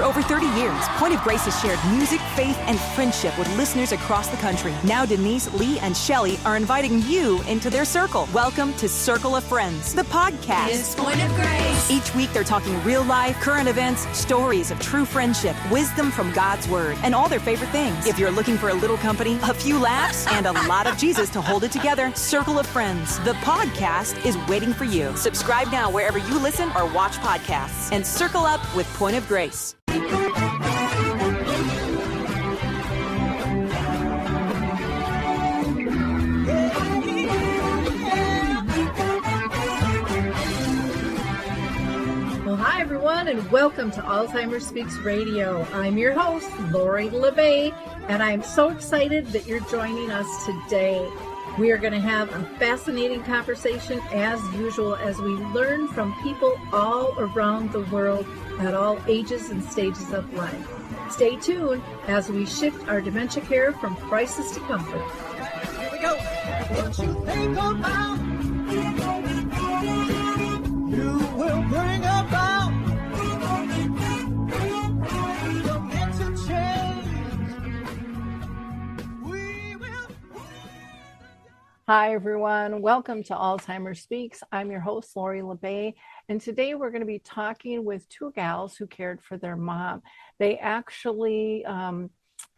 over 30 years, Point of Grace has shared music, faith, and friendship with listeners across the country. Now Denise, Lee, and Shelley are inviting you into their circle. Welcome to Circle of Friends, the podcast. It's Point of Grace. Each week they're talking real life, current events, stories of true friendship, wisdom from God's Word, and all their favorite things. If you're looking for a little company, a few laughs, and a lot of Jesus to hold it together, Circle of Friends, the podcast, is waiting for you. Subscribe now wherever you listen or watch podcasts, and circle up with Point of Grace. Well, hi, everyone, and welcome to Alzheimer Speaks Radio. I'm your host, Lori LeBay, and I'm so excited that you're joining us today. We are going to have a fascinating conversation, as usual, as we learn from people all around the world at all ages and stages of life. Stay tuned as we shift our dementia care from crisis to comfort. Here we go. What you think about, you will bring about dementia change. We will. Hi, everyone. Welcome to Alzheimer Speaks. I'm your host, Lori LeBay, and today we're going to be talking with two gals who cared for their mom. They actually are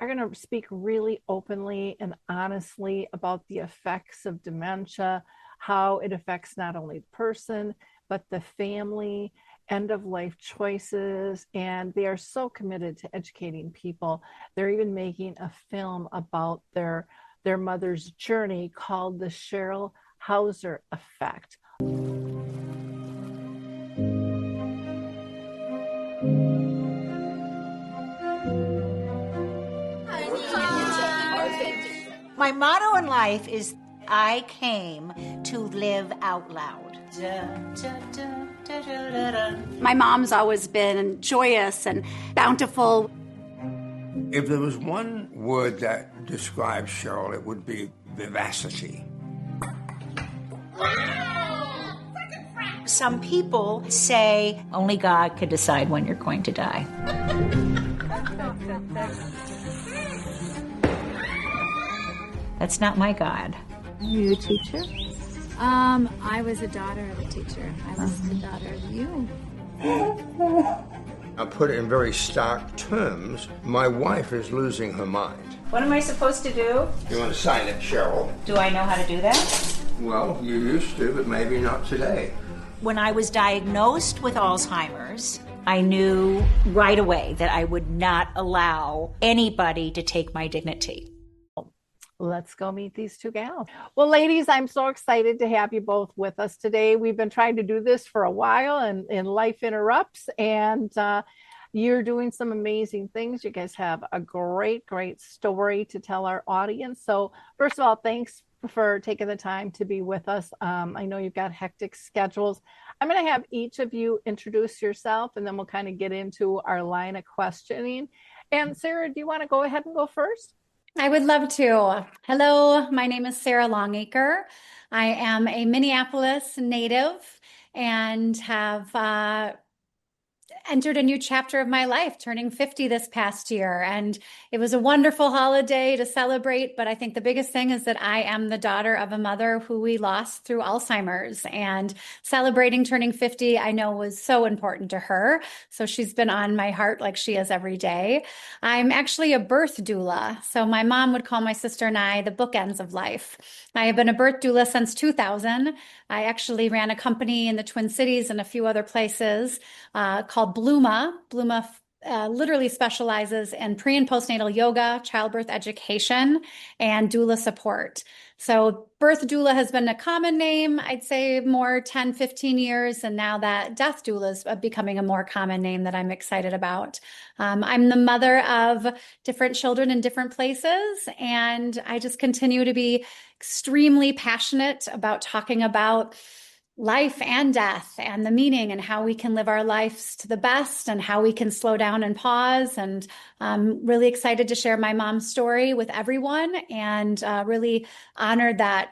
going to speak really openly and honestly about the effects of dementia, how it affects not only the person, but the family, end-of-life choices, and they are so committed to educating people. They're even making a film about their mother's journey called the Cheryl Hauser effect. My motto in life is I came to live out loud. My mom's always been joyous and bountiful. If there was one word that describes Cheryl, it would be vivacity. Some people say only God could decide when you're going to die. That's not my God. Are you a teacher? I was a daughter of a teacher. I was the daughter of you. I'll put it in very stark terms. My wife is losing her mind. What am I supposed to do? You want to sign it, Cheryl? Do I know how to do that? Well, you used to, but maybe not today. When I was diagnosed with Alzheimer's, I knew right away that I would not allow anybody to take my dignity. Let's go meet these two gals. Well, ladies, I'm so excited to have you both with us today. We've been trying to do this for a while, and life interrupts, and you're doing some amazing things. You guys have a great story to tell our audience. So first of all, thanks for taking the time to be with us. I know you've got hectic schedules. I'm going to have each of you introduce yourself, and then we'll kind of get into our line of questioning. And Sarah, do you want to go ahead and go first? I would love to. Hello, my name is Cheryl Longacre. I am a Minneapolis native and have entered a new chapter of my life, turning 50 this past year. And it was a wonderful holiday to celebrate. But I think the biggest thing is that I am the daughter of a mother who we lost through Alzheimer's, and celebrating turning 50, I know, was so important to her. So she's been on my heart like she is every day. I'm actually a birth doula. So my mom would call my sister and I the bookends of life. I have been a birth doula since 2000. I actually ran a company in the Twin Cities and a few other places called Blooma. Blooma literally specializes in pre and postnatal yoga, childbirth education, and doula support. So birth doula has been a common name, I'd say more 10, 15 years. And now that death doula is becoming a more common name that I'm excited about. I'm the mother of different children in different places. And I just continue to be extremely passionate about talking about life and death and the meaning and how we can live our lives to the best and how we can slow down and pause. And I'm really excited to share my mom's story with everyone, and really honored that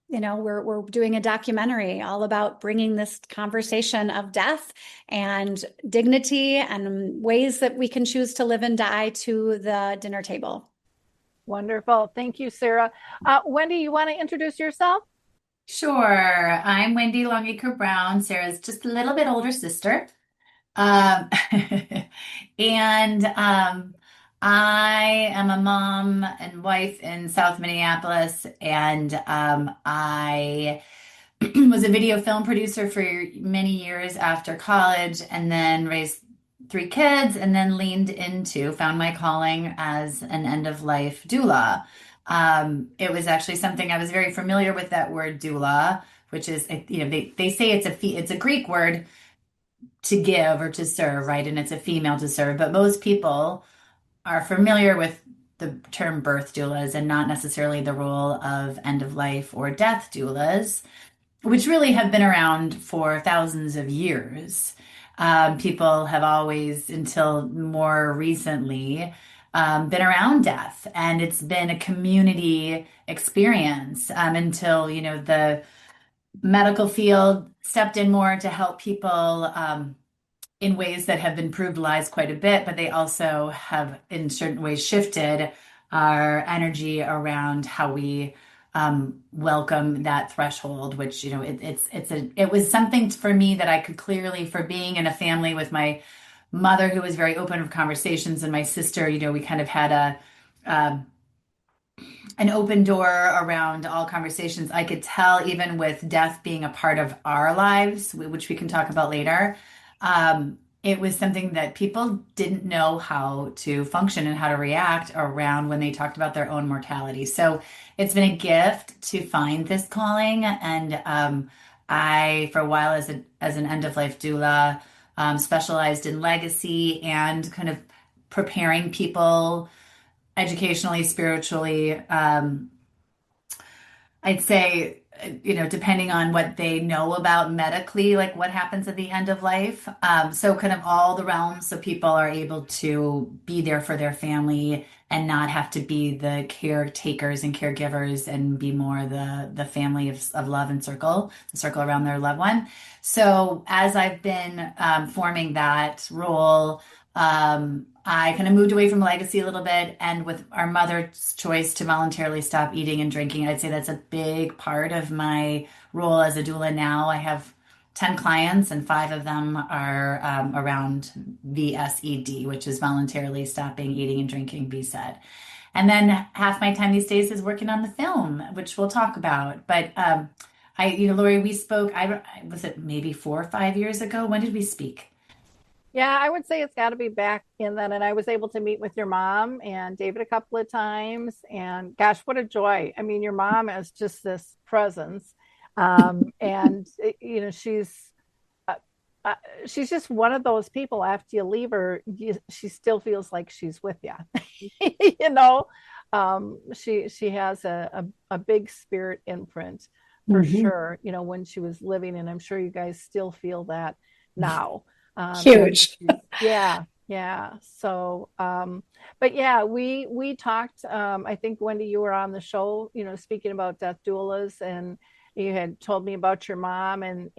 we're doing a documentary all about bringing this conversation of death and dignity and ways that we can choose to live and die to the dinner table. Wonderful. Thank you, Sarah. Wendy, you want to introduce yourself? Sure. I'm Wendy Longacre Brown, Sarah's just a little bit older sister. Um, and I am a mom and wife in South Minneapolis, and I was a video film producer for many years after college, and then raised three kids, and then found my calling as an end of life doula. It was actually something I was very familiar with, that word doula, which is, they say it's a Greek word to give or to serve, right? And it's a female to serve, but most people are familiar with the term birth doulas and not necessarily the role of end of life or death doulas, which really have been around for thousands of years. People have always, until more recently, been around death, and it's been a community experience until the medical field stepped in more to help people in ways that have improved lives quite a bit, but they also have in certain ways shifted our energy around how we welcome that threshold, which it was something for me that I could clearly, for being in a family with my mother who was very open with conversations, and my sister, we kind of had an open door around all conversations. I could tell, even with death being a part of our lives, which we can talk about later, it was something that people didn't know how to function and how to react around when they talked about their own mortality. So it's been a gift to find this calling. And I, for a while, as an end-of-life doula, specialized in legacy and kind of preparing people educationally, spiritually. I'd say, depending on what they know about medically, like what happens at the end of life. So kind of all the realms, so people are able to be there for their family and not have to be the caretakers and caregivers, and be more the family of love and the circle around their loved one. So as I've been forming that role, I kind of moved away from legacy a little bit, and with our mother's choice to voluntarily stop eating and drinking, I'd say that's a big part of my role as a doula now. I have 10 clients, and 5 of them are around VSED, which is voluntarily stopping eating and drinking, VSED. And then half my time these days is working on the film, which we'll talk about. But Lori, we spoke, was it maybe 4 or 5 years ago? When did we speak? Yeah, I would say it's got to be back in then. And I was able to meet with your mom and David a couple of times. And gosh, what a joy. I mean, your mom is just this presence. And, she's just one of those people, after you leave her, she still feels like she's with you. She has a big spirit imprint for sure, when she was living. And I'm sure you guys still feel that now. Huge. Yeah. So, but yeah, we talked, I think, Wendy, you were on the show, speaking about death doulas, and you had told me about your mom, and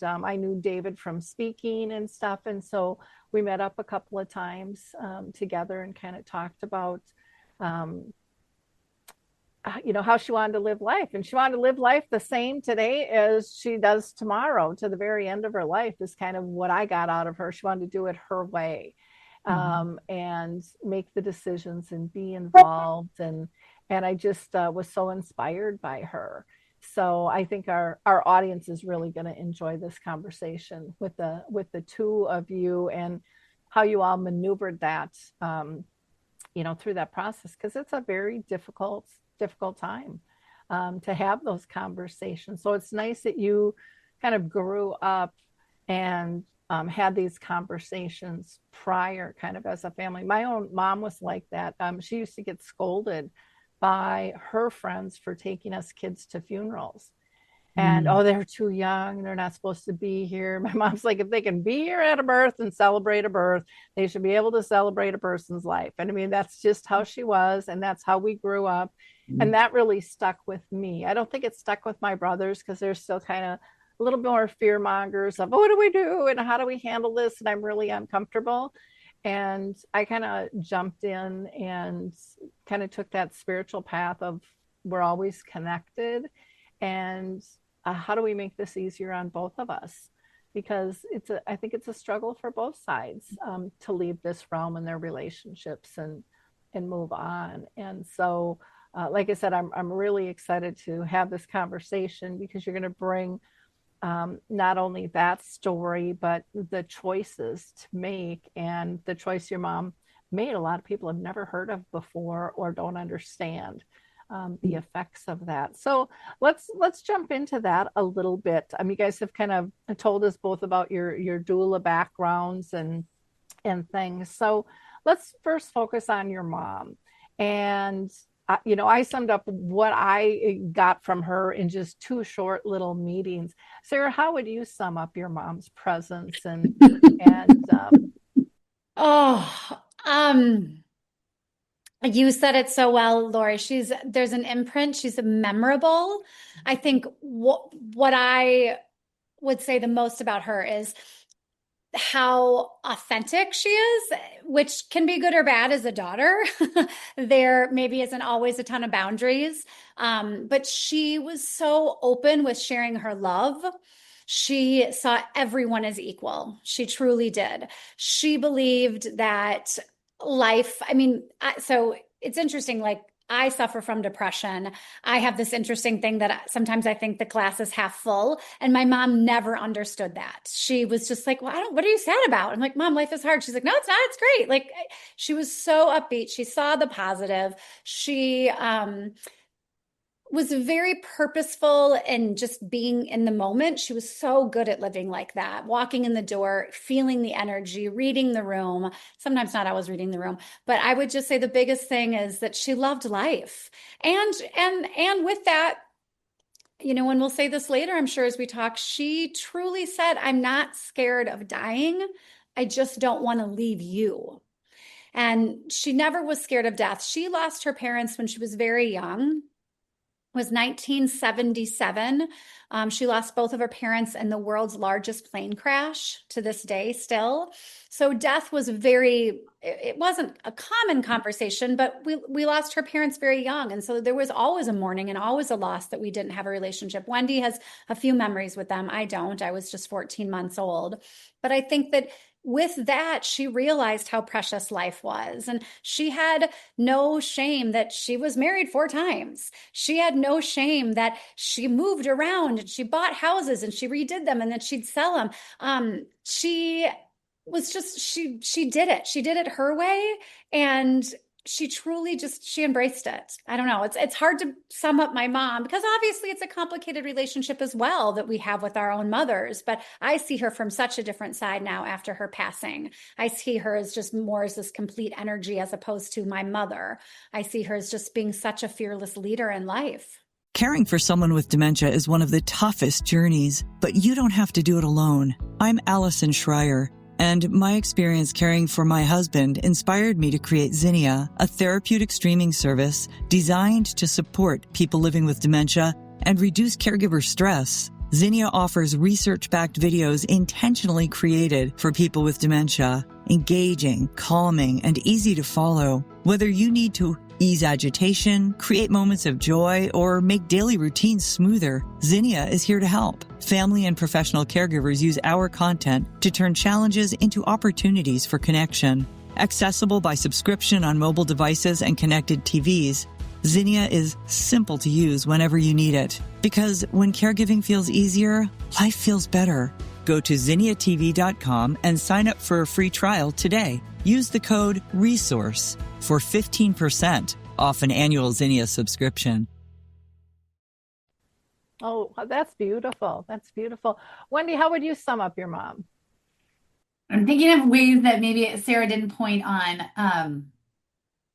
I knew David from speaking and stuff. And so we met up a couple of times together and kind of talked about, how she wanted to live life. And she wanted to live life the same today as she does tomorrow, to the very end of her life, is kind of what I got out of her. She wanted to do it her way, and make the decisions and be involved. And I just was so inspired by her. So I think our audience is really going to enjoy this conversation with the two of you, and how you all maneuvered that, through that process, because it's a very difficult time to have those conversations. So it's nice that you kind of grew up and had these conversations prior, kind of as a family. My own mom was like that. She used to get scolded by her friends for taking us kids to funerals. And oh, they're too young. They're not supposed to be here. My mom's like, if they can be here at a birth and celebrate a birth, they should be able to celebrate a person's life. And I mean, that's just how she was. And that's how we grew up. And that really stuck with me. I don't think it stuck with my brothers because they're still kind of a little more fear mongers of, oh, what do we do? And how do we handle this? And I'm really uncomfortable. And I kind of jumped in and kind of took that spiritual path of we're always connected. And how do we make this easier on both of us? Because I think it's a struggle for both sides to leave this realm in their relationships and move on. And so, like I said, I'm really excited to have this conversation because you're going to bring not only that story, but the choices to make, and the choice your mom made, a lot of people have never heard of before or don't understand the effects of that. So let's jump into that a little bit. You guys have kind of told us both about your doula backgrounds and things. So let's first focus on your mom. And I summed up what I got from her in just 2 short little meetings. Sarah, how would you sum up your mom's presence and you said it so well, Lori. There's an imprint. She's memorable. I think what I would say the most about her is how authentic she is, which can be good or bad as a daughter. There maybe isn't always a ton of boundaries, but she was so open with sharing her love. She saw everyone as equal. She truly did. She believed that life, so it's interesting, like I suffer from depression. I have this interesting thing that sometimes I think the glass is half full, and my mom never understood that. She was just like, well, what are you sad about? I'm like, Mom, life is hard. She's like, no, it's not. It's great. Like, she was so upbeat. She saw the positive. She, was very purposeful and just being in the moment. She was so good at living like that, walking in the door, feeling the energy, reading the room. Sometimes not always reading the room, but I would just say the biggest thing is that she loved life. And with that, and we'll say this later, I'm sure, as we talk, she truly said, I'm not scared of dying. I just don't want to leave you. And she never was scared of death. She lost her parents when she was very young. Was 1977. She lost both of her parents in the world's largest plane crash to this day still. So death was it wasn't a common conversation, but we lost her parents very young. And so there was always a mourning and always a loss that we didn't have a relationship. Wendy has a few memories with them. I don't. I was just 14 months old. But I think that with that, she realized how precious life was. And she had no shame that she was married 4 times. She had no shame that she moved around and she bought houses and she redid them and then she'd sell them. She was just, she did it. She did it her way. And she truly she embraced it. I don't know. It's hard to sum up my mom because obviously it's a complicated relationship as well that we have with our own mothers. But I see her from such a different side now after her passing. I see her as just more as this complete energy as opposed to my mother. I see her as just being such a fearless leader in life. Caring for someone with dementia is one of the toughest journeys, but you don't have to do it alone. I'm Allison Schreier. And my experience caring for my husband inspired me to create Zinnia, a therapeutic streaming service designed to support people living with dementia and reduce caregiver stress. Zinnia offers research-backed videos intentionally created for people with dementia, engaging, calming, and easy to follow. Whether you need to ease agitation, create moments of joy, or make daily routines smoother, Zinnia is here to help. Family and professional caregivers use our content to turn challenges into opportunities for connection. Accessible by subscription on mobile devices and connected TVs, Zinnia is simple to use whenever you need it. Because when caregiving feels easier, life feels better. Go to zinniatv.com and sign up for a free trial today. Use the code RESOURCE for 15% off an annual Zinnia subscription. Oh, that's beautiful. That's beautiful. Wendy, how would you sum up your mom? I'm thinking of ways that maybe Sarah didn't point on.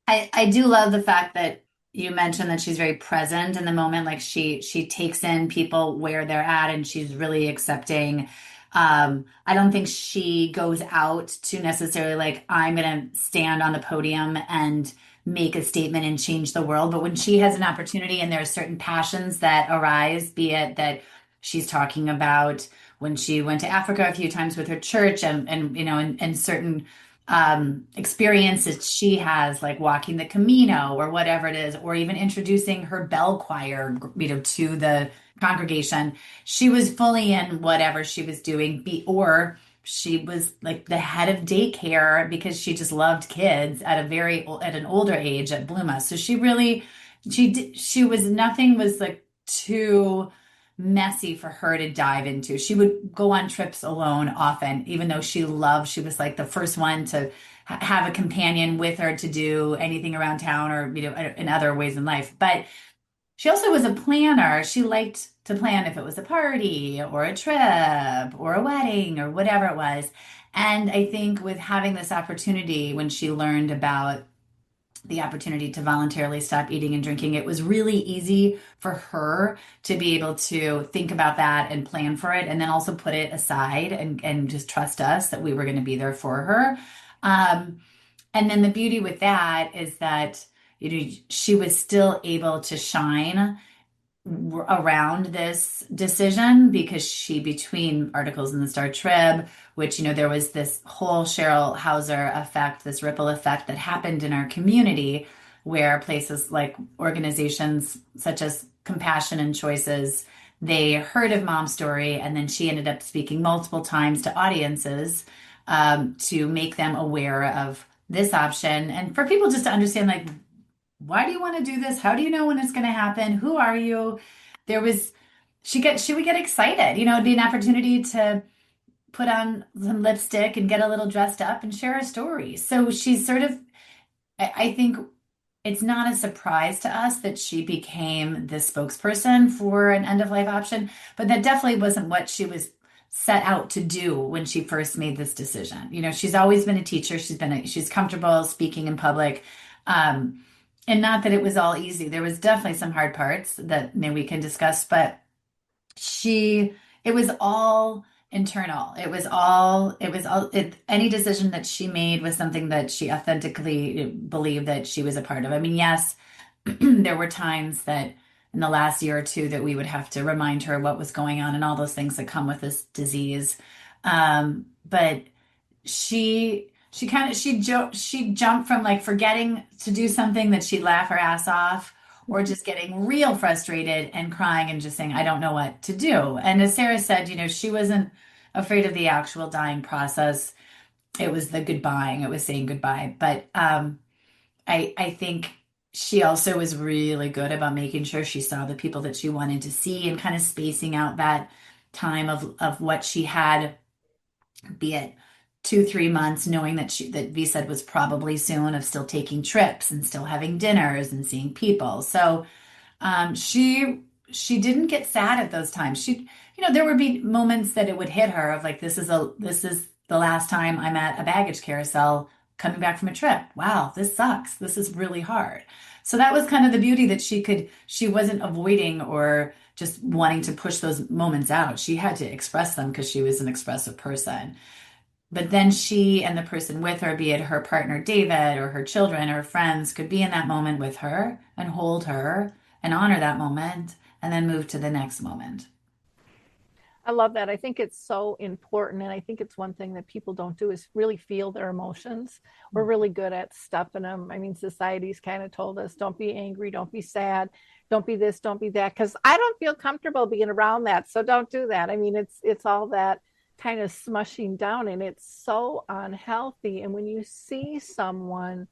I do love the fact that you mentioned that she's very present in the moment. Like she takes in people where they're at and she's really accepting. I don't think she goes out to necessarily like, I'm going to stand on the podium and make a statement and change the world. But when she has an opportunity and there are certain passions that arise, be it that she's talking about when she went to Africa a few times with her church and you know, and certain experiences she has, like walking the Camino or whatever it is, or even introducing her bell choir, you know, to the congregation. She was fully in whatever she was doing, or she was like the head of daycare because she just loved kids at an older age at Blooma. So she really, she was, nothing was like too messy for her to dive into. She would go on trips alone often, even though she was like the first one to have a companion with her to do anything around town or, you know, in other ways in life. But she also was a planner. She liked to plan if it was a party or a trip or a wedding or whatever it was. And I think with having this opportunity, when she learned about the opportunity to voluntarily stop eating and drinking, it was really easy for her to be able to think about that and plan for it, and then also put it aside and just trust us that we were going to be there for her. And then the beauty with that is that, you know, she was still able to shine around this decision because she, between articles in the Star Trib, which, you know, there was this whole Cheryl Hauser effect, this ripple effect that happened in our community, where places like organizations such as Compassion and Choices, they heard of Mom's story, and then she ended up speaking multiple times to audiences to make them aware of this option, and for people just to understand, like, why do you want to do this? How do you know when it's going to happen? Who are you? She would get excited. You know, it'd be an opportunity to put on some lipstick and get a little dressed up and share a story. So she's sort of, I think it's not a surprise to us that she became the spokesperson for an end of life option, but that definitely wasn't what she was set out to do when she first made this decision. You know, she's always been a teacher. She's comfortable speaking in public. And not that it was all easy. There was definitely some hard parts that maybe we can discuss, but it was all internal. Any decision that she made was something that she authentically believed that she was a part of. I mean, yes, there were times that in the last year or two that we would have to remind her what was going on and all those things that come with this disease. But she jumped from like forgetting to do something that she'd laugh her ass off, or just getting real frustrated and crying and just saying, I don't know what to do. And as Sarah said, you know, she wasn't afraid of the actual dying process. It was the goodbying. It was saying goodbye. But I think she also was really good about making sure she saw the people that she wanted to see and kind of spacing out that time of what she had, be it 2-3 months, knowing that that VSED was probably soon, of still taking trips and still having dinners and seeing people. So she didn't get sad at those times. You know, there would be moments that it would hit her of like, this is the last time I'm at a baggage carousel coming back from a trip. Wow, this sucks. This is really hard. So that was kind of the beauty, that she wasn't avoiding or just wanting to push those moments out. She had to express them because she was an expressive person. But then she and the person with her, be it her partner, David, or her children or friends, could be in that moment with her and hold her and honor that moment and then move to the next moment. I love that. I think it's so important. And I think it's one thing that people don't do is really feel their emotions. We're really good at stuffing them. I mean, society's kind of told us, don't be angry, don't be sad, don't be this, don't be that, because I don't feel comfortable being around that. So don't do that. I mean, it's all that kind of smushing down, and it's so unhealthy. And when you see someone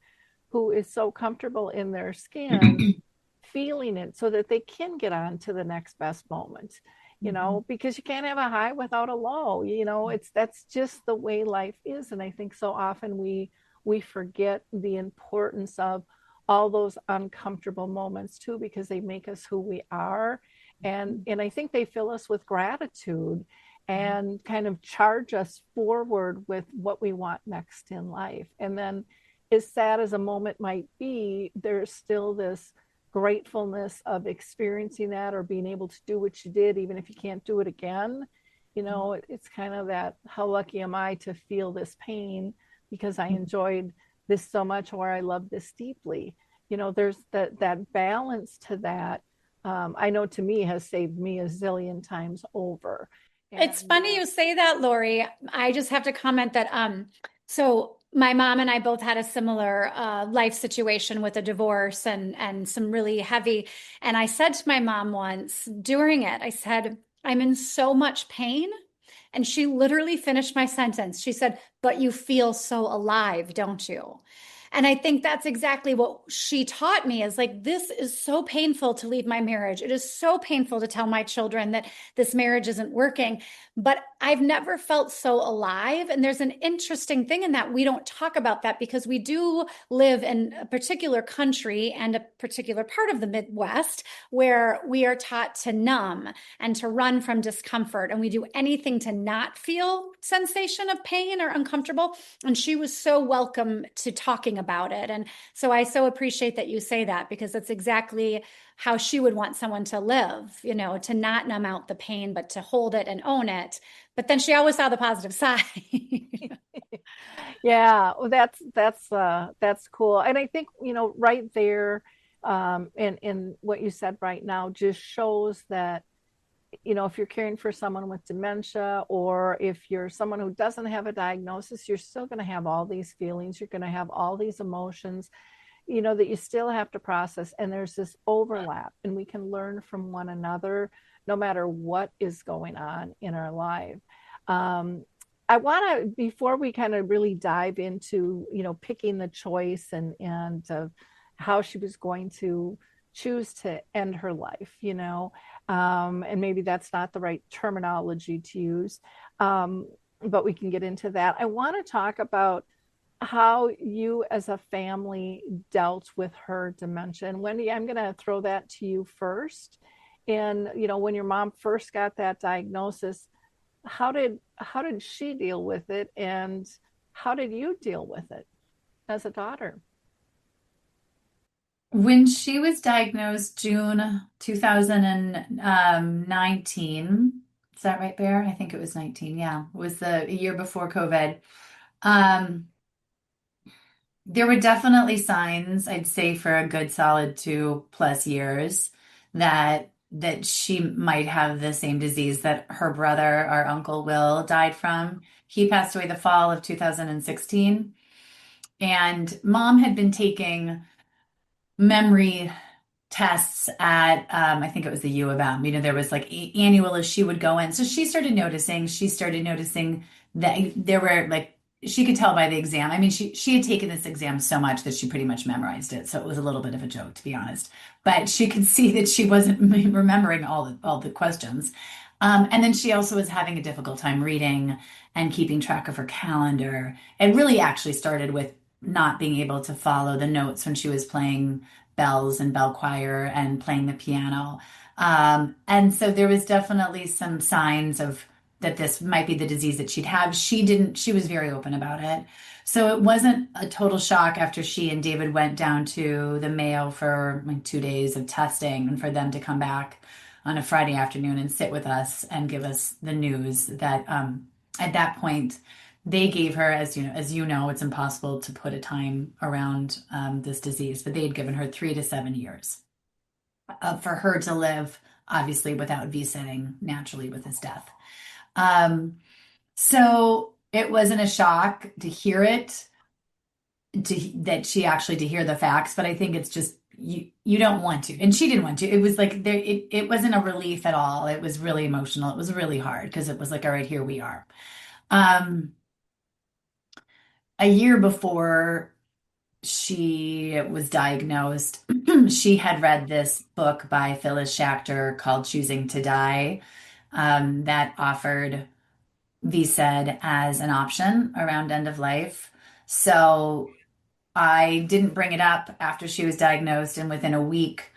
who is so comfortable in their skin, feeling it so that they can get on to the next best moment, you know, because you can't have a high without a low, you know, that's just the way life is. And I think so often we forget the importance of all those uncomfortable moments too, because they make us who we are. And I think they fill us with gratitude and kind of charge us forward with what we want next in life. And then, as sad as a moment might be, there's still this gratefulness of experiencing that or being able to do what you did, even if you can't do it again. It's kind of that, how lucky am I to feel this pain because I enjoyed this so much, or I love this deeply. There's that balance to that. I know to me has saved me a zillion times over. It's funny you say that, Lori. I just have to comment that so my mom and I both had a similar life situation with a divorce and some really heavy. And I said to my mom once during it, I said, I'm in so much pain. And she literally finished my sentence. She said, but you feel so alive, don't you? And I think that's exactly what she taught me, is like, this is so painful to leave my marriage. It is so painful to tell my children that this marriage isn't working, but I've never felt so alive. And there's an interesting thing in that we don't talk about that, because we do live in a particular country and a particular part of the Midwest where we are taught to numb and to run from discomfort. And we do anything to not feel sensation of pain or uncomfortable. And she was so welcome to talking about it. And so I so appreciate that you say that, because that's exactly how she would want someone to live, to not numb out the pain, but to hold it and own it. But then she always saw the positive side. Yeah, well, that's cool. And I think, right there, and what you said right now just shows that, if you're caring for someone with dementia, or if you're someone who doesn't have a diagnosis, you're still going to have all these feelings. You're going to have all these emotions, that you still have to process. And there's this overlap, and we can learn from one another no matter what is going on in our life. I want to, before we kind of really dive into, picking the choice and how she was going to choose to end her life, and maybe that's not the right terminology to use, but we can get into that. I want to talk about how you as a family dealt with her dementia. And Wendy, I'm going to throw that to you first. And, when your mom first got that diagnosis, how did she deal with it? And how did you deal with it as a daughter? When she was diagnosed June 2019, is that right, Bear? I think it was 19. Yeah, it was the year before COVID. There were definitely signs, I'd say, for a good solid 2+ years that she might have the same disease that her brother, our Uncle Will, died from. He passed away the fall of 2016. And Mom had been taking memory tests at, I think it was the U of M. There was like annual as she would go in. So she started noticing that there were like, she could tell by the exam. She had taken this exam so much that she pretty much memorized it. So it was a little bit of a joke, to be honest. But she could see that she wasn't remembering all the questions. And then she also was having a difficult time reading and keeping track of her calendar. It really actually started with not being able to follow the notes when she was playing bells and bell choir and playing the piano. And so there was definitely some signs of that this might be the disease that she'd have. She was very open about it. So it wasn't a total shock after she and David went down to the Mayo for like 2 days of testing, and for them to come back on a Friday afternoon and sit with us and give us the news that at that point they gave her, as you know, it's impossible to put a time around this disease, but they had given her 3 to 7 years for her to live, obviously without VSEDing naturally with his death. So it wasn't a shock to hear it, to hear the facts, but I think it's just, you don't want to, and she didn't want to. It was like it wasn't a relief at all. It was really emotional. It was really hard because it was like, all right, here we are. A year before she was diagnosed, she had read this book by Phyllis Schachter called Choosing to Die, that offered VSED as an option around end of life. So I didn't bring it up after she was diagnosed, and within a week,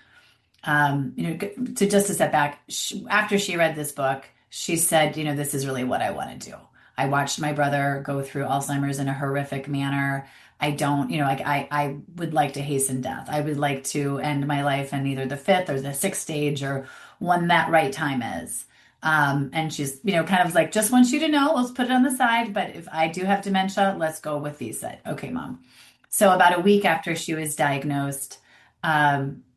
to step back, after she read this book, she said, this is really what I want to do. I watched my brother go through Alzheimer's in a horrific manner. I don't, like I would like to hasten death. I would like to end my life in either the 5th or the 6th stage, or when that right time is. And she's, kind of like, just wants you to know, let's put it on the side. But if I do have dementia, let's go with VSED. Okay, Mom. So about a week after she was diagnosed,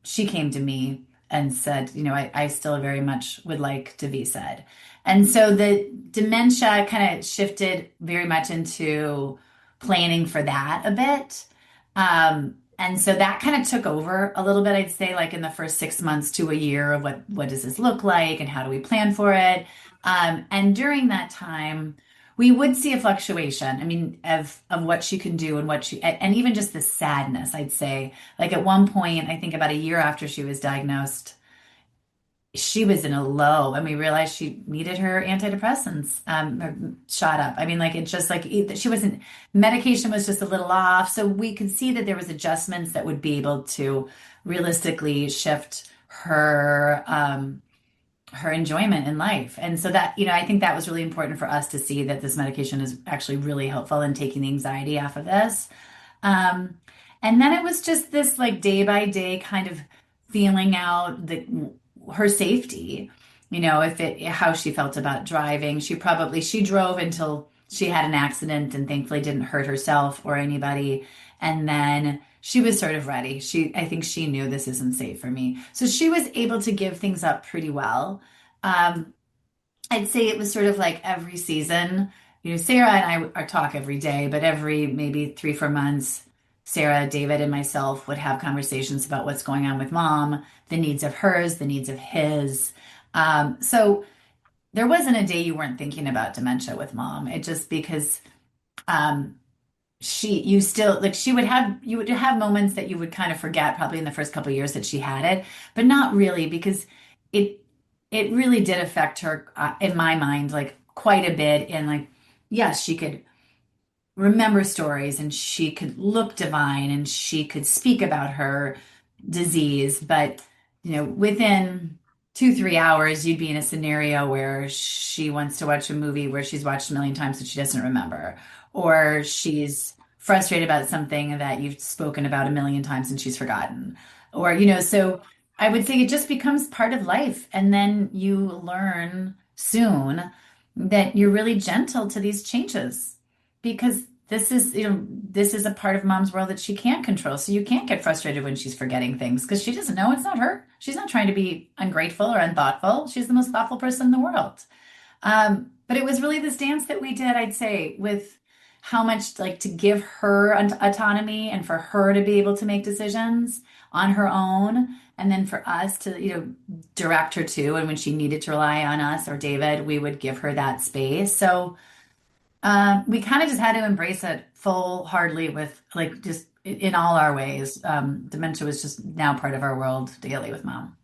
she came to me and said, I still very much would like to VSED. And so the dementia kind of shifted very much into planning for that a bit. And so that kind of took over a little bit, I'd say, like in the first 6 months to a year of what does this look like and how do we plan for it? And during that time, we would see a fluctuation, I mean, of what she can do and and even just the sadness, I'd say. Like at one point, I think about a year after she was diagnosed, she was in a low, and we realized she needed her antidepressants shot up. I mean, like, it's just like medication was just a little off. So we could see that there was adjustments that would be able to realistically shift her enjoyment in life. And so that, I think that was really important for us to see that this medication is actually really helpful in taking the anxiety off of this. And then it was just this like day by day kind of feeling out her safety, how she felt about driving. She drove until she had an accident and thankfully didn't hurt herself or anybody. And then she was sort of ready. I think she knew this isn't safe for me. So she was able to give things up pretty well. I'd say it was sort of like every season, Sarah and I talk every day, but every maybe 3-4 months, Sarah, David, and myself would have conversations about what's going on with Mom, the needs of hers, the needs of his. So there wasn't a day you weren't thinking about dementia with Mom. It just because you would have moments that you would kind of forget probably in the first couple of years that she had it, but not really, because it really did affect her in my mind, like quite a bit. And like, yes, she could remember stories and she could look divine and she could speak about her disease, but within 2-3 hours you'd be in a scenario where she wants to watch a movie where she's watched a million times that she doesn't remember, or she's frustrated about something that you've spoken about a million times and she's forgotten, or so I would say it just becomes part of life. And then you learn soon that you're really gentle to these changes, because this is a part of Mom's world that she can't control. So you can't get frustrated when she's forgetting things, because she doesn't know, it's not her. She's not trying to be ungrateful or unthoughtful. She's the most thoughtful person in the world. But it was really this dance that we did, I'd say, with how much like to give her autonomy and for her to be able to make decisions on her own. And then for us to, direct her to, and when she needed to rely on us or David, we would give her that space. So we kind of just had to embrace it full-heartedly with like just in all our ways. Dementia was just now part of our world daily with Mom.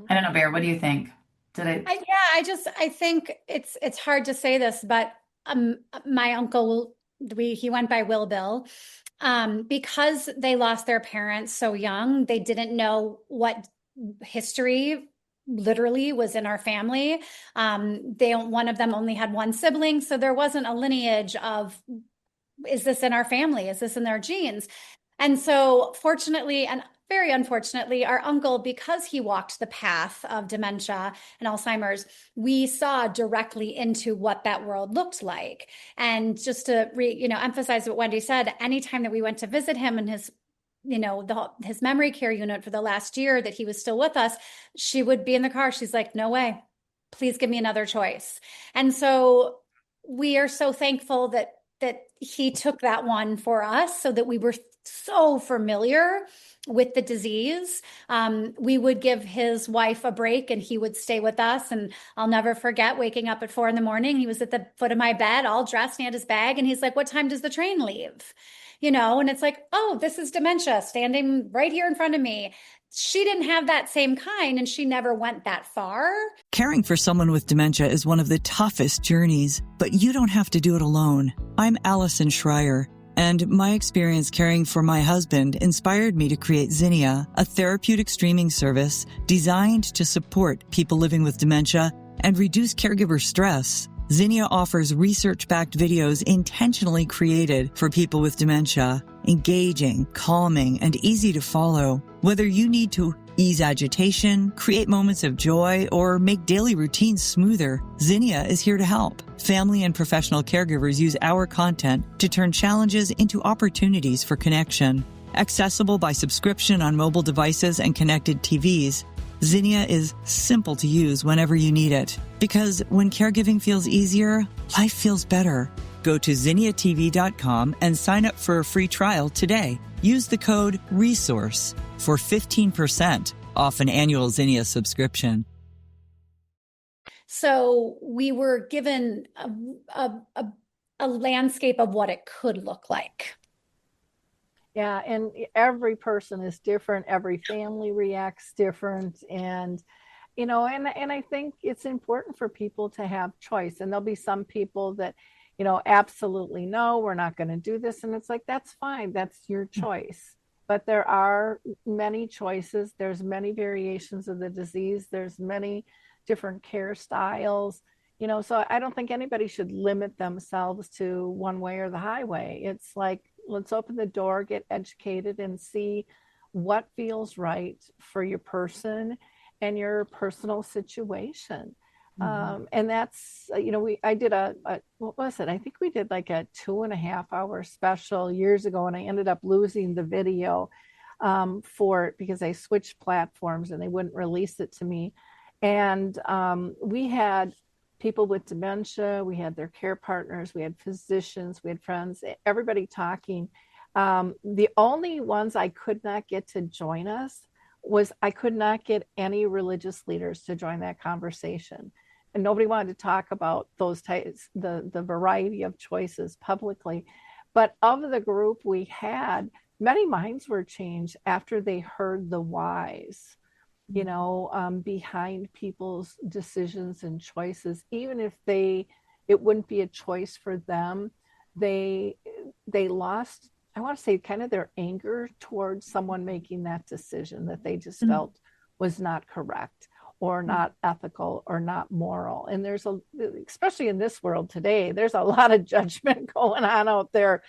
I don't know, Bear, what do you think? I think it's hard to say this, but my uncle, he went by Will Bill. Because they lost their parents so young, they didn't know what history literally was in our family. One of them only had one sibling, so there wasn't a lineage of, is this in our family? Is this in their genes? And so fortunately, and very unfortunately, our uncle, because he walked the path of dementia and Alzheimer's, we saw directly into what that world looked like. And just to emphasize what Wendy said, anytime that we went to visit him in his his memory care unit for the last year that he was still with us, she would be in the car. She's like, no way, please give me another choice. And so we are so thankful that he took that one for us, so that we were so familiar with the disease. We would give his wife a break and he would stay with us. And I'll never forget waking up at 4 a.m. He was at the foot of my bed, all dressed, and he had his bag. And he's like, what time does the train leave? And it's like, oh, this is dementia standing right here in front of me. She didn't have that same kind, and she never went that far. Caring for someone with dementia is one of the toughest journeys, but you don't have to do it alone. I'm Allison Schreier, and my experience caring for my husband inspired me to create Zinnia, a therapeutic streaming service designed to support people living with dementia and reduce caregiver stress. Zinnia offers research-backed videos intentionally created for people with dementia, engaging, calming, and easy to follow. Whether you need to ease agitation, create moments of joy, or make daily routines smoother, Zinnia is here to help. Family and professional caregivers use our content to turn challenges into opportunities for connection. Accessible by subscription on mobile devices and connected TVs, Zinnia is simple to use whenever you need it. Because when caregiving feels easier, life feels better. Go to zinniatv.com and sign up for a free trial today. Use the code RESOURCE for 15% off an annual Zinnia subscription. So we were given a landscape of what it could look like. Yeah, and every person is different. Every family reacts different. And, and I think it's important for people to have choice. And there'll be some people that, absolutely no, we're not going to do this. And it's like, that's fine. That's your choice. But there are many choices. There's many variations of the disease. There's many different care styles. So I don't think anybody should limit themselves to one way or the highway. It's like, let's open the door, get educated, and see what feels right for your person and your personal situation. And that's, I did what was it? I think we did like a 2.5-hour special years ago, and I ended up losing the video for it because I switched platforms and they wouldn't release it to me. And we had people with dementia, we had their care partners, we had physicians, we had friends, everybody talking. The only ones I could not get to join us was I could not get any religious leaders to join that conversation. And nobody wanted to talk about those types, the variety of choices publicly. But of the group we had, many minds were changed after they heard the whys, behind people's decisions and choices. Even if it wouldn't be a choice for them, they lost, I want to say, kind of their anger towards someone making that decision that they just felt was not correct or not ethical or not moral. And especially in this world today, there's a lot of judgment going on out there.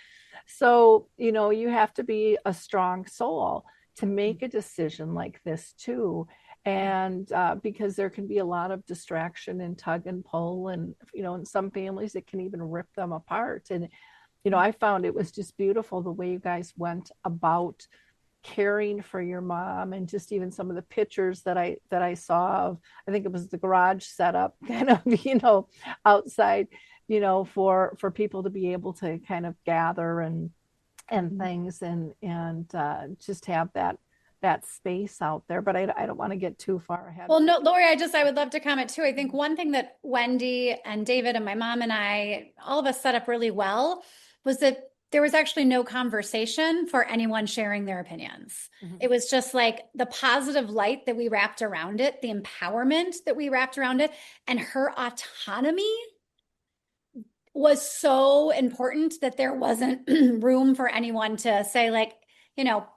So, you have to be a strong soul to make a decision like this too. And because there can be a lot of distraction and tug and pull, and, in some families, it can even rip them apart. And, I found it was just beautiful the way you guys went about caring for your mom, and just even some of the pictures that I saw of, I think it was the garage setup kind of, outside, for people to be able to kind of gather and things and just have that space out there. But I don't want to get too far ahead. Well, no, Lori, I would love to comment too. I think one thing that Wendy and David and my mom and I, all of us set up really well, was that there was actually no conversation for anyone sharing their opinions. It was just like the positive light that we wrapped around it, the empowerment that we wrapped around it, and her autonomy was so important that there wasn't room for anyone to say, like,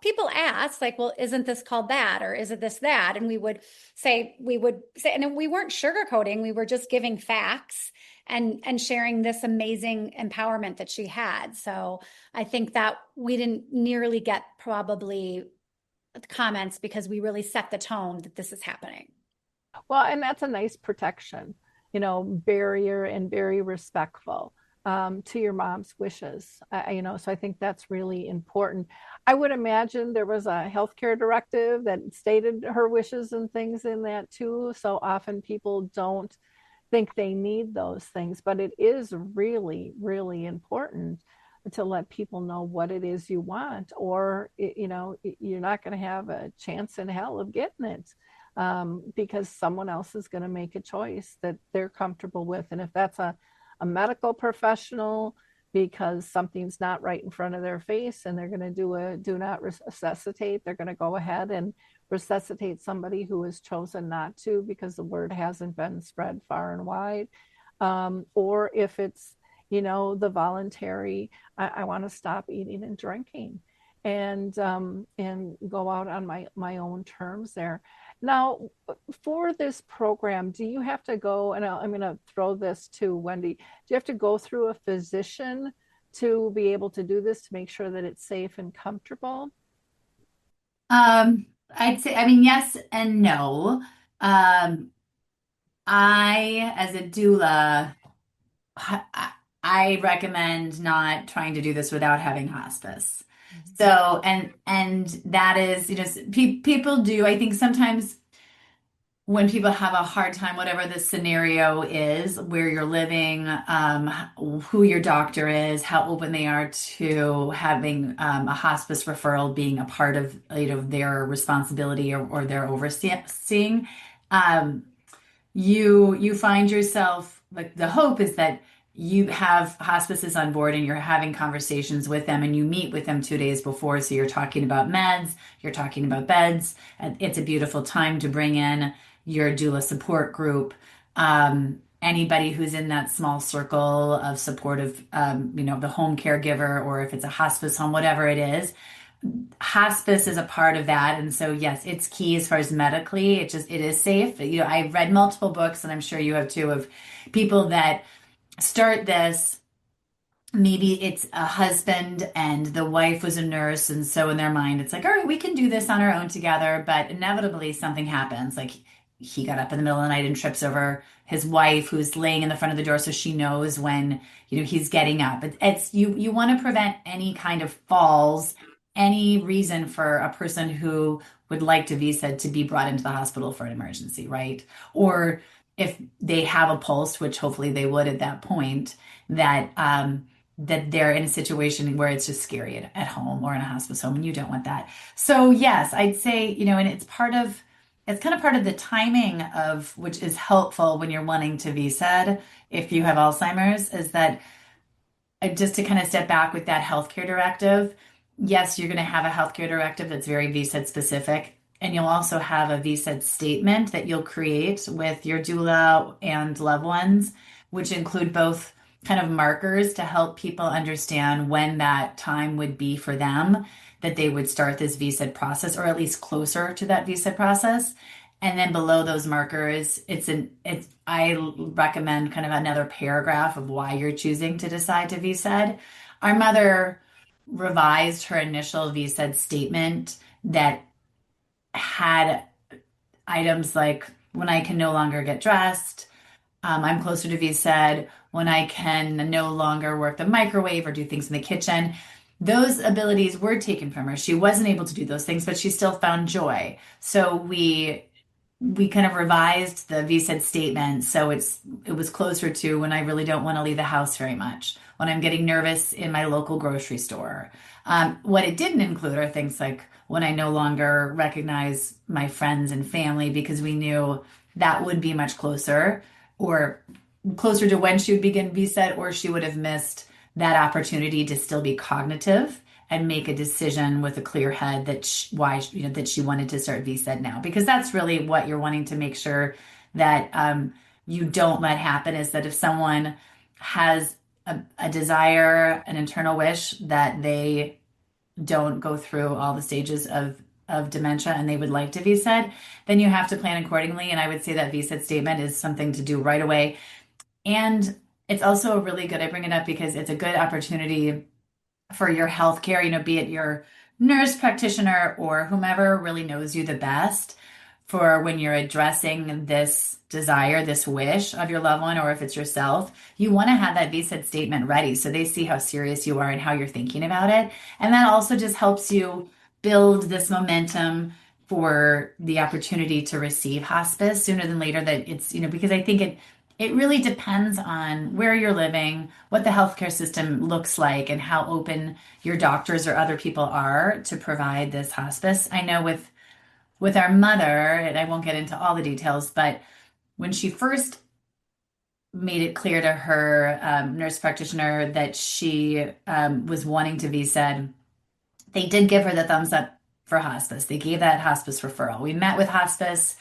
people ask, like, well, isn't this called that? Or is it this, that? And we would say, and we weren't sugarcoating, we were just giving facts and sharing this amazing empowerment that she had. So I think that we didn't nearly get probably comments because we really set the tone that this is happening. Well, and that's a nice protection, barrier, and very respectful to your mom's wishes. So I think that's really important. I would imagine there was a healthcare directive that stated her wishes and things in that too. So often people don't think they need those things, but it is really, really important to let people know what it is you want, or, you're not going to have a chance in hell of getting it. Because someone else is going to make a choice that they're comfortable with. And if that's a medical professional, because something's not right in front of their face and they're going to do a do not resuscitate, they're going to go ahead and resuscitate somebody who has chosen not to because the word hasn't been spread far and wide. Or if it's, the voluntary, I want to stop eating and drinking. and go out on my own terms there. Now, for this program, do you have to go, and I'm going to throw this to Wendy, do you have to go through a physician to be able to do this, to make sure that it's safe and comfortable? I'd say, I mean, yes and no. I, as a doula, I, I recommend not trying to do this without having hospice. So, and that is, people do, I think sometimes when people have a hard time, whatever the scenario is, where you're living, who your doctor is, how open they are to having a hospice referral being a part of their responsibility or their overseeing, um, you find yourself, like, the hope is that you have hospices on board and you're having conversations with them and you meet with them 2 days before. So you're talking about meds, you're talking about beds, and it's a beautiful time to bring in your doula support group. Anybody who's in that small circle of support of, the home caregiver, or if it's a hospice home, whatever it is, hospice is a part of that. And so, yes, it's key as far as medically. It is safe. I've read multiple books, and I'm sure you have too, of people that start this. Maybe it's a husband and the wife was a nurse. And so in their mind, it's like, all right, we can do this on our own together. But inevitably something happens. Like, he got up in the middle of the night and trips over his wife, who's laying in the front of the door. So she knows when, he's getting up. It's you want to prevent any kind of falls, any reason for a person who would like to VSED to be brought into the hospital for an emergency, right? Or if they have a pulse, which hopefully they would at that point, that they're in a situation where it's just scary at home or in a hospice home, and you don't want that. So yes, I'd say, and it's kind of part of the timing of, which is helpful when you're wanting to VSED if you have Alzheimer's, is that, just to kind of step back with that healthcare directive, yes, you're going to have a healthcare directive that's very VSED specific. And you'll also have a VSED statement that you'll create with your doula and loved ones, which include both kind of markers to help people understand when that time would be for them, that they would start this VSED process, or at least closer to that VSED process. And then below those markers, I recommend kind of another paragraph of why you're choosing to decide to VSED. Our mother revised her initial VSED statement that had items like, when I can no longer get dressed, I'm closer to VSED, when I can no longer work the microwave or do things in the kitchen. Those abilities were taken from her. She wasn't able to do those things, but she still found joy. So we kind of revised the VSED statement so it was closer to when I really don't want to leave the house very much, when I'm getting nervous in my local grocery store. What it didn't include are things like when I no longer recognize my friends and family, because we knew that would be much closer, or closer to when she would begin VSED, or she would have missed that opportunity to still be cognitive and make a decision with a clear head that that she wanted to start VSED now. Because that's really what you're wanting to make sure that you don't let happen, is that if someone has a desire, an internal wish, that they don't go through all the stages of dementia and they would like to VSED, then you have to plan accordingly. And I would say that VSED statement is something to do right away. And it's also a really good, I bring it up because it's a good opportunity for your healthcare, be it your nurse practitioner or whomever really knows you the best, for when you're addressing this desire, this wish of your loved one, or if it's yourself, you want to have that VSED statement ready so they see how serious you are and how you're thinking about it. And that also just helps you build this momentum for the opportunity to receive hospice sooner than later. That it's, because I think it really depends on where you're living, what the healthcare system looks like, and how open your doctors or other people are to provide this hospice. I know with our mother, and I won't get into all the details, but when she first made it clear to her nurse practitioner that she was wanting to VSED, they did give her the thumbs up for hospice. They gave that hospice referral. We met with hospice.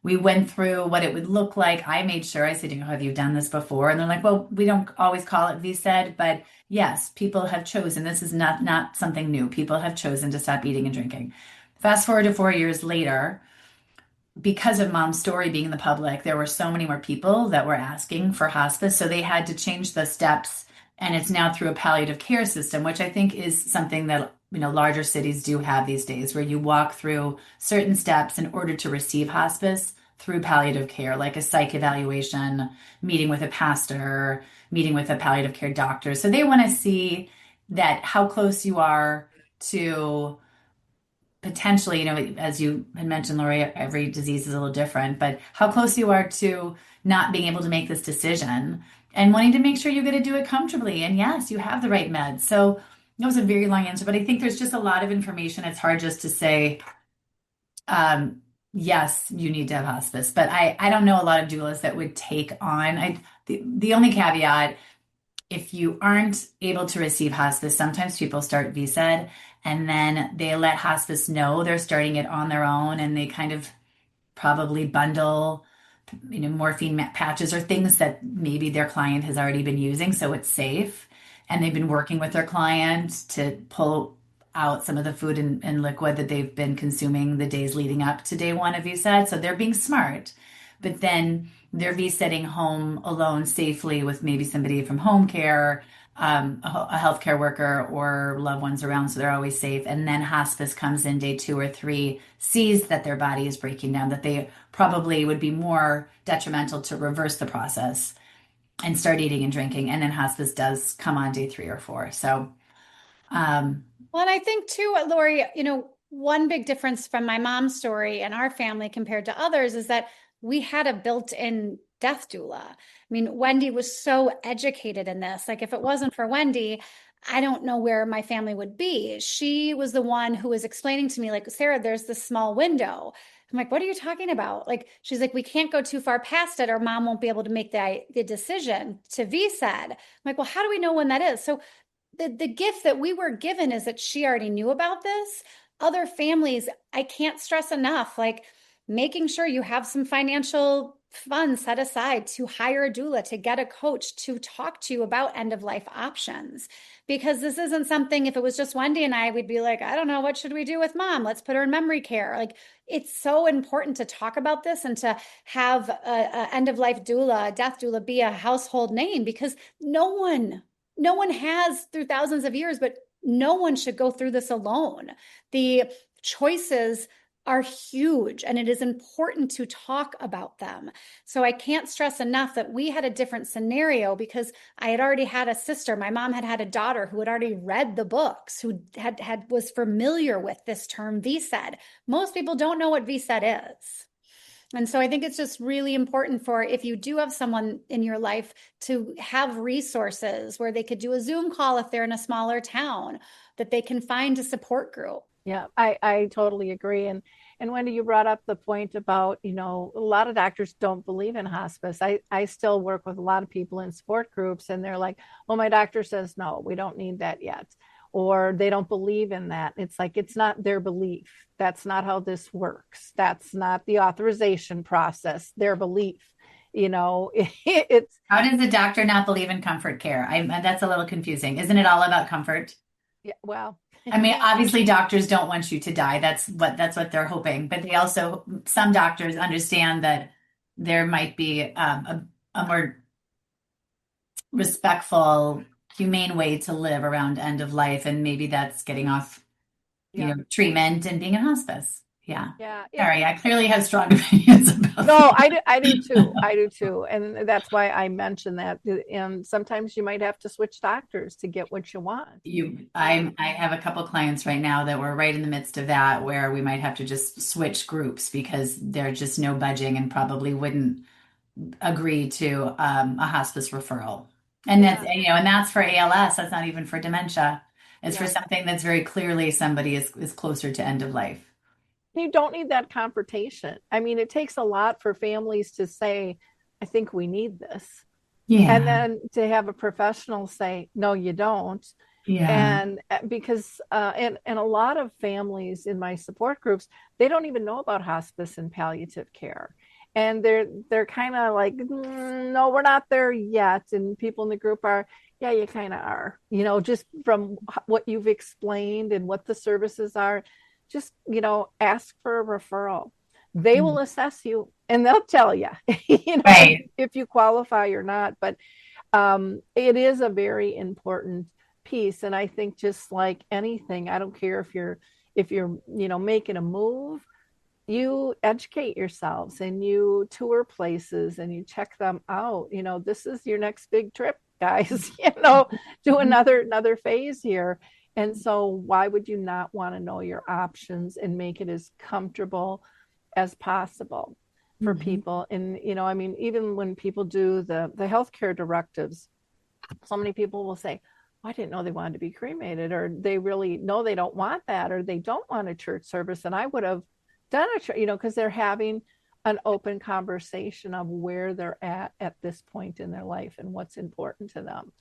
we went through what it would look like. I made sure, I said, have you done this before? And they're like, well, we don't always call it VSED, but yes, people have chosen. This is not something new. People have chosen to stop eating and drinking. Fast forward to 4 years later, because of Mom's story being in the public, there were so many more people that were asking for hospice. So they had to change the steps. And it's now through a palliative care system, which I think is something that, larger cities do have these days, where you walk through certain steps in order to receive hospice through palliative care, like a psych evaluation, meeting with a pastor, meeting with a palliative care doctor. So they want to see that how close you are to potentially, as you had mentioned, Lori, every disease is a little different, but how close you are to not being able to make this decision and wanting to make sure you're going to do it comfortably. And yes, you have the right meds. So that was a very long answer, but I think there's just a lot of information. It's hard just to say, yes, you need to have hospice, but I don't know a lot of doulas that would take on, the only caveat, if you aren't able to receive hospice, sometimes people start VSED and then they let hospice know they're starting it on their own, and they kind of probably bundle, morphine patches or things that maybe their client has already been using, so it's safe. And they've been working with their client to pull out some of the food and liquid that they've been consuming the days leading up to day one of VSED. So they're being smart, but then they're VSEDing home alone safely with maybe somebody from home care, a healthcare worker or loved ones around, so they're always safe. And then hospice comes in day 2 or 3, sees that their body is breaking down, that they probably would be more detrimental to reverse the process and start eating and drinking. And then hospice does come on day 3 or 4. So, well, and I think too, Lori, one big difference from my mom's story and our family compared to others is that we had a built-in death doula. I mean, Wendy was so educated in this. Like, if it wasn't for Wendy, I don't know where my family would be. She was the one who was explaining to me, like, Sarah, there's this small window. I'm like, what are you talking about? Like, she's like, we can't go too far past it or mom won't be able to make the decision to VSED. I'm like, well, how do we know when that is? So the gift that we were given is that she already knew about this. Other families, I can't stress enough, like making sure you have some financial funds set aside to hire a doula, to get a coach to talk to you about end of life options. Because this isn't something, if it was just Wendy and I, we'd be like, I don't know, what should we do with mom? Let's put her in memory care. Like, it's so important to talk about this and to have a end of life doula, a death doula be a household name, because no one has through thousands of years, but no one should go through this alone. The choices are huge, and it is important to talk about them. So I can't stress enough that we had a different scenario because I had already had a sister. My mom had a daughter who had already read the books, who was familiar with this term VSED. Most people don't know what VSED is. And so I think it's just really important for, if you do have someone in your life, to have resources where they could do a Zoom call if they're in a smaller town, that they can find a support group. Yeah, I totally agree. And Wendy, you brought up the point about, a lot of doctors don't believe in hospice. I still work with a lot of people in support groups, and they're like, well, my doctor says, no, we don't need that yet. Or they don't believe in that. It's like, it's not their belief. That's not how this works. That's not the authorization process, their belief. It's. How does the doctor not believe in comfort care? That's a little confusing. Isn't it all about comfort? Yeah, well. I mean, obviously doctors don't want you to die. That's what they're hoping. But they also, some doctors understand that there might be a more respectful, humane way to live around end of life. And maybe that's getting off, treatment and being in hospice. Yeah. Sorry, I clearly have strong opinions about No, I do too. I do too. And that's why I mentioned that. And sometimes you might have to switch doctors to get what you want. I have a couple clients right now that we're right in the midst of that, where we might have to just switch groups because there's just no budging and probably wouldn't agree to a hospice referral. And that's, and that's for ALS. That's not even for dementia. It's for something that's very clearly somebody is closer to end of life. You don't need that confrontation. I mean, it takes a lot for families to say, I think we need this. Yeah. And then to have a professional say, no, you don't. Yeah. And because, and a lot of families in my support groups, they don't even know about hospice and palliative care. And they're kind of like, no, we're not there yet. And people in the group are, yeah, you kind of are, just from what you've explained and what the services are. Just, ask for a referral. They will assess you and they'll tell you, Right. if you qualify or not. But it is a very important piece. And I think just like anything, I don't care if you're making a move, you educate yourselves and you tour places and you check them out. This is your next big trip, guys, do another phase here. And so why would you not want to know your options and make it as comfortable as possible for people? And, even when people do the healthcare directives, so many people will say, I didn't know they wanted to be cremated, or they really know they don't want that, or they don't want a church service. And I would have done it, because they're having an open conversation of where they're at this point in their life and what's important to them.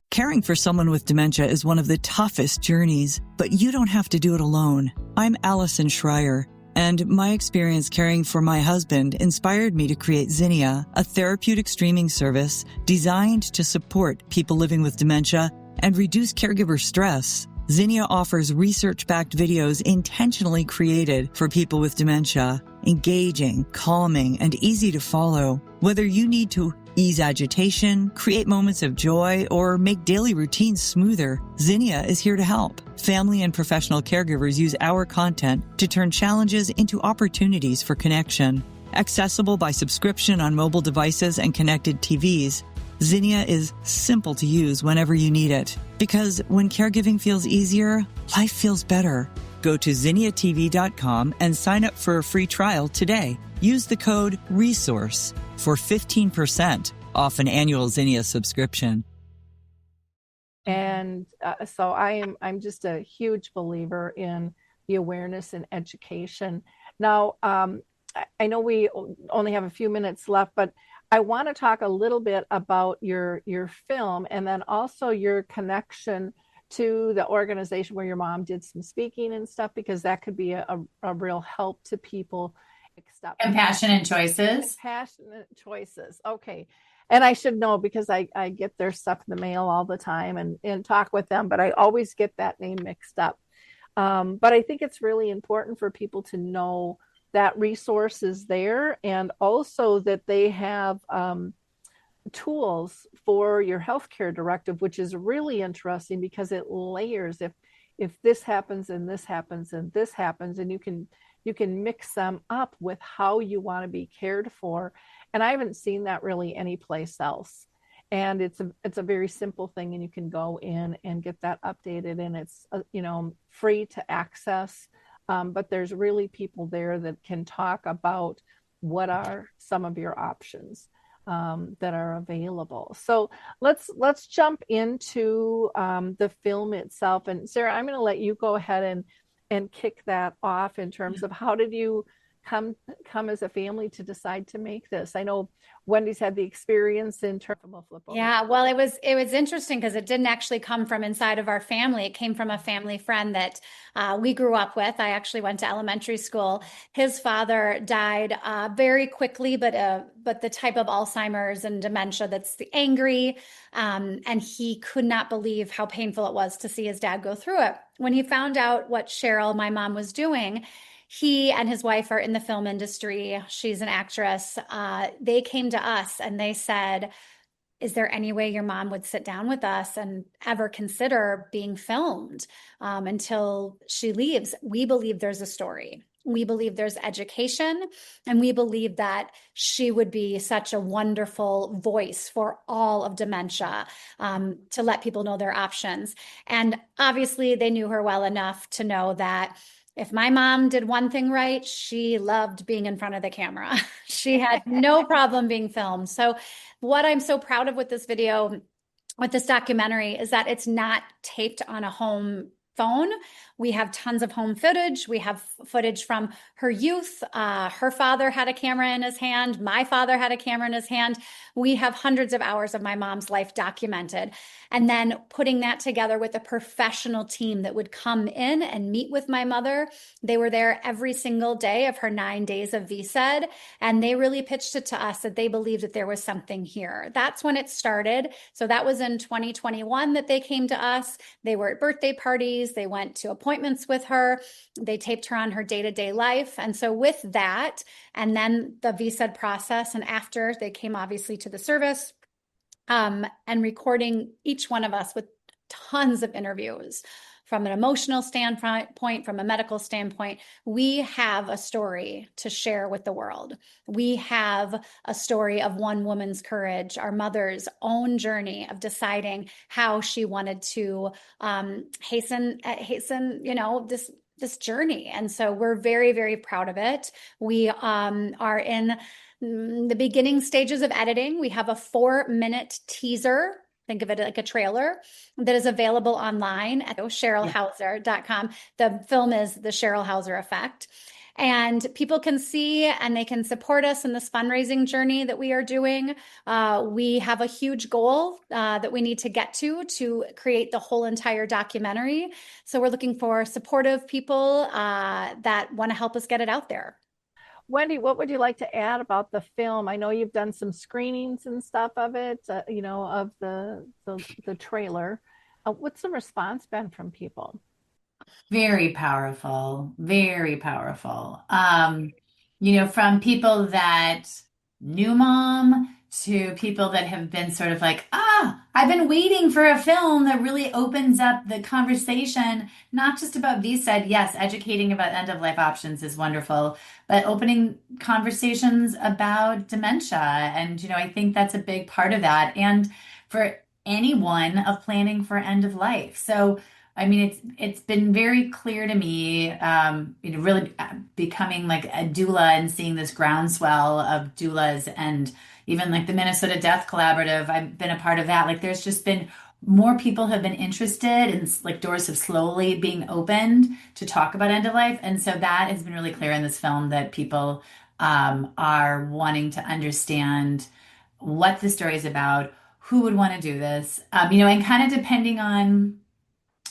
Caring for someone with dementia is one of the toughest journeys, but you don't have to do it alone. I'm Allison Schreier, and my experience caring for my husband inspired me to create Zinnia, a therapeutic streaming service designed to support people living with dementia and reduce caregiver stress. Zinnia offers research-backed videos intentionally created for people with dementia, engaging, calming, and easy to follow. Whether you need to ease agitation, create moments of joy, or make daily routines smoother, Zinnia is here to help. Family and professional caregivers use our content to turn challenges into opportunities for connection. Accessible by subscription on mobile devices and connected TVs, Zinnia is simple to use whenever you need it. Because when caregiving feels easier, life feels better. Go to zinniatv.com and sign up for a free trial today. Use the code RESOURCE for 15% off an annual Zinnia subscription. And so I'm just a huge believer in the awareness and education. Now, I know we only have a few minutes left, but I want to talk a little bit about your film and then also your connection to the organization where your mom did some speaking and stuff, because that could be a real help to people. Compassionate Choices. Compassionate Choices. Okay. And I should know because I get their stuff in the mail all the time and talk with them, but I always get that name mixed up. But I think it's really important for people to know that resource is there, and also that they have tools for your healthcare directive, which is really interesting because it layers. If this happens and this happens and this happens, and you can mix them up with how you want to be cared for. And I haven't seen that really anyplace else. And it's a very simple thing, and you can go in and get that updated, and it's free to access. But there's really people there that can talk about what are some of your options that are available. So let's jump into the film itself. And Sarah, I'm going to let you go ahead and kick that off in terms of how did you come as a family to decide to make this? I know Wendy's had the experience in terms of flip over. Yeah, well, it was interesting because it didn't actually come from inside of our family. It came from a family friend that we grew up with. I actually went to elementary school. His father died very quickly, but the type of Alzheimer's and dementia that's the angry, and he could not believe how painful it was to see his dad go through it. When he found out what Cheryl, my mom, was doing, he and his wife are in the film industry. She's an actress. They came to us and they said, is there any way your mom would sit down with us and ever consider being filmed until she leaves? We believe there's a story. We believe there's education, and we believe that she would be such a wonderful voice for all of dementia to let people know their options. And obviously they knew her well enough to know that if my mom did one thing right, she loved being in front of the camera. She had no problem being filmed. So what I'm so proud of with this video, with this documentary, is that it's not taped on a home phone. We have tons of home footage. We have footage from her youth. Her father had a camera in his hand. My father had a camera in his hand. We have hundreds of hours of my mom's life documented. And then putting that together with a professional team that would come in and meet with my mother. They were there every single day of her 9 days of VSED. And they really pitched it to us that they believed that there was something here. That's when it started. So that was in 2021 that they came to us. They were at birthday parties. They went to appointments with her. They taped her on her day-to-day life. And so with that, and then the VSED process, and after they came obviously to the service, and recording each one of us with tons of interviews from an emotional standpoint, from a medical standpoint. We have a story to share with the world. We have a story of one woman's courage, our mother's own journey of deciding how she wanted to hasten, this journey. And so we're very, very proud of it. We are in the beginning stages of editing. We have a 4-minute teaser. Think of it like a trailer that is available online at CherylHauser.com. The film is The Cheryl Hauser Effect. And people can see and they can support us in this fundraising journey that we are doing. We have a huge goal that we need to get to create the whole entire documentary. So we're looking for supportive people that want to help us get it out there. Wendy, what would you like to add about the film? I know you've done some screenings and stuff of it, of the trailer. What's the response been from people? Very powerful, very powerful. From people that knew mom to people that have been sort of like, I've been waiting for a film that really opens up the conversation, not just about VSED. Yes, educating about end-of-life options is wonderful, but opening conversations about dementia. And, I think that's a big part of that. And for anyone of planning for end of life. So, it's been very clear to me, really becoming like a doula and seeing this groundswell of doulas, and even like the Minnesota Death Collaborative, I've been a part of that. Like there's just been more people have been interested, and like doors have slowly being opened to talk about end of life. And so that has been really clear in this film, that people are wanting to understand what the story is about, who would want to do this, and kind of depending on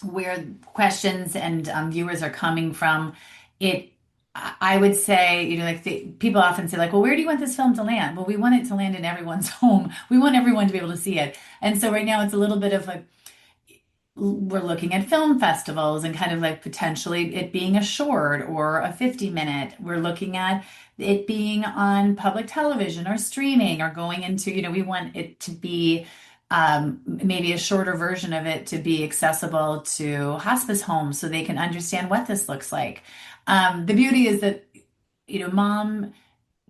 where questions and viewers are coming from, I would say, people often say like, well, where do you want this film to land? Well, we want it to land in everyone's home. We want everyone to be able to see it. And so right now it's a little bit of like, we're looking at film festivals and kind of like potentially it being a short or a 50-minute. We're looking at it being on public television or streaming or going into, we want it to be maybe a shorter version of it to be accessible to hospice homes so they can understand what this looks like. The beauty is that, mom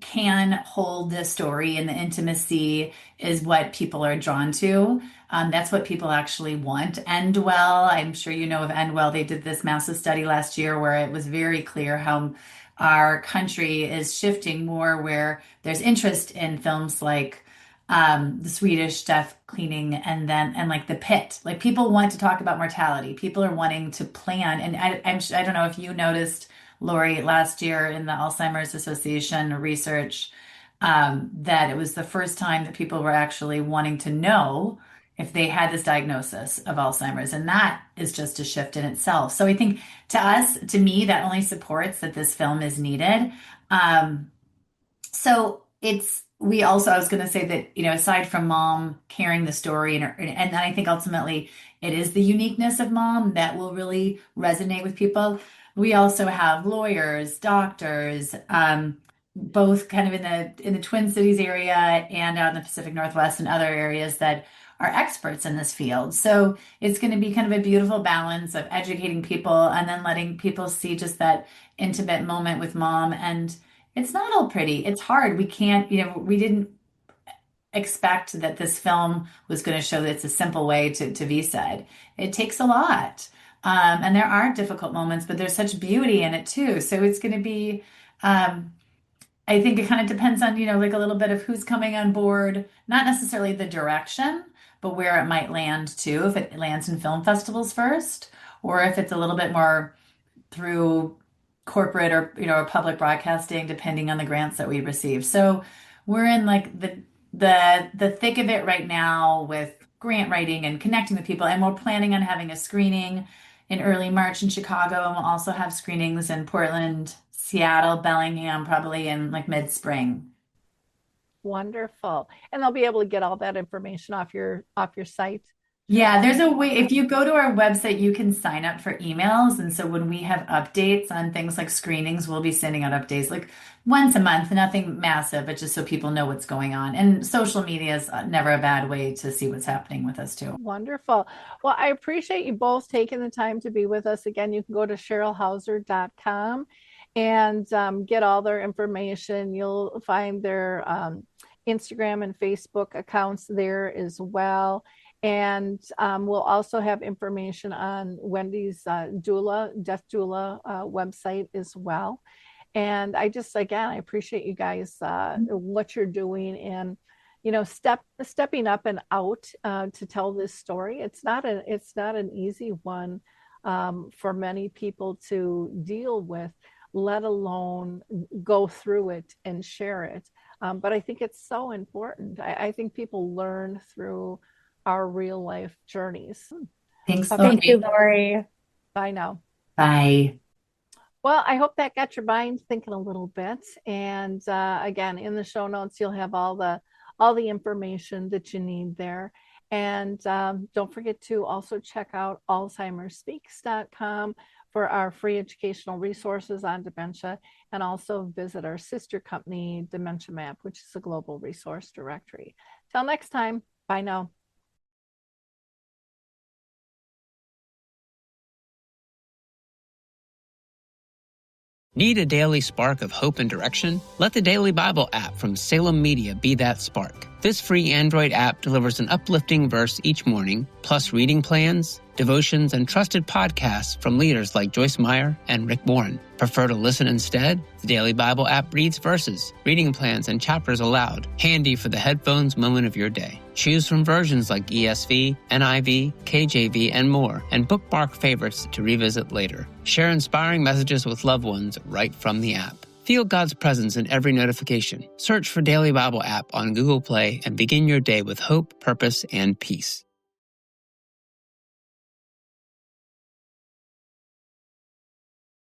can hold this story, and the intimacy is what people are drawn to. That's what people actually want. Endwell, I'm sure you know of Endwell. They did this massive study last year where it was very clear how our country is shifting more where there's interest in films like the Swedish death cleaning and like The Pit. Like people want to talk about mortality. People are wanting to plan. And I don't know if you noticed, Lori, last year in the Alzheimer's Association research, that it was the first time that people were actually wanting to know if they had this diagnosis of Alzheimer's. And that is just a shift in itself. So I think to me, that only supports that this film is needed. So I was going to say that, aside from mom carrying the story, and I think ultimately it is the uniqueness of mom that will really resonate with people. We also have lawyers, doctors, both kind of in the Twin Cities area and out in the Pacific Northwest and other areas that are experts in this field. So it's going to be kind of a beautiful balance of educating people and then letting people see just that intimate moment with mom. And it's not all pretty. It's hard. We can't, we didn't expect that this film was going to show that it's a simple way to VSED. It takes a lot. And there are difficult moments, but there's such beauty in it too. So it's going to be, I think it kind of depends on, like a little bit of who's coming on board, not necessarily the direction, but where it might land too, if it lands in film festivals first, or if it's a little bit more through corporate or, or public broadcasting, depending on the grants that we receive. So we're in like the thick of it right now with grant writing and connecting with people. And we're planning on having a screening in early March in Chicago. And we'll also have screenings in Portland, Seattle, Bellingham, probably in like mid-spring. Wonderful. And they'll be able to get all that information off your site. Yeah, there's a way. If you go to our website, you can sign up for emails. And so when we have updates on things like screenings, we'll be sending out updates like once a month, nothing massive, but just so people know what's going on. And social media is never a bad way to see what's happening with us too. Wonderful. Well, I appreciate you both taking the time to be with us. Again, you can go to CherylHauser.com and get all their information. You'll find their Instagram and Facebook accounts there as well. And we'll also have information on Wendy's death doula website as well. And I appreciate you guys, what you're doing and, stepping up and out to tell this story. It's not an easy one for many people to deal with, let alone go through it and share it. But I think it's so important. I think people learn through our real life journeys. Thanks, Okay. Thank you, Lori. Bye now. Bye. Well, I hope that got your mind thinking a little bit. And again, in the show notes, you'll have all the information that you need there. And don't forget to also check out alzheimerspeaks.com for our free educational resources on dementia, and also visit our sister company, Dementia Map, which is a global resource directory. Till next time, bye now. Need a daily spark of hope and direction? Let the Daily Bible app from Salem Media be that spark. This free Android app delivers an uplifting verse each morning, plus reading plans, devotions, and trusted podcasts from leaders like Joyce Meyer and Rick Warren. Prefer to listen instead? The Daily Bible app reads verses, reading plans, and chapters aloud, handy for the headphones moment of your day. Choose from versions like ESV, NIV, KJV, and more, and bookmark favorites to revisit later. Share inspiring messages with loved ones right from the app. Feel God's presence in every notification. Search for Daily Bible app on Google Play and begin your day with hope, purpose, and peace.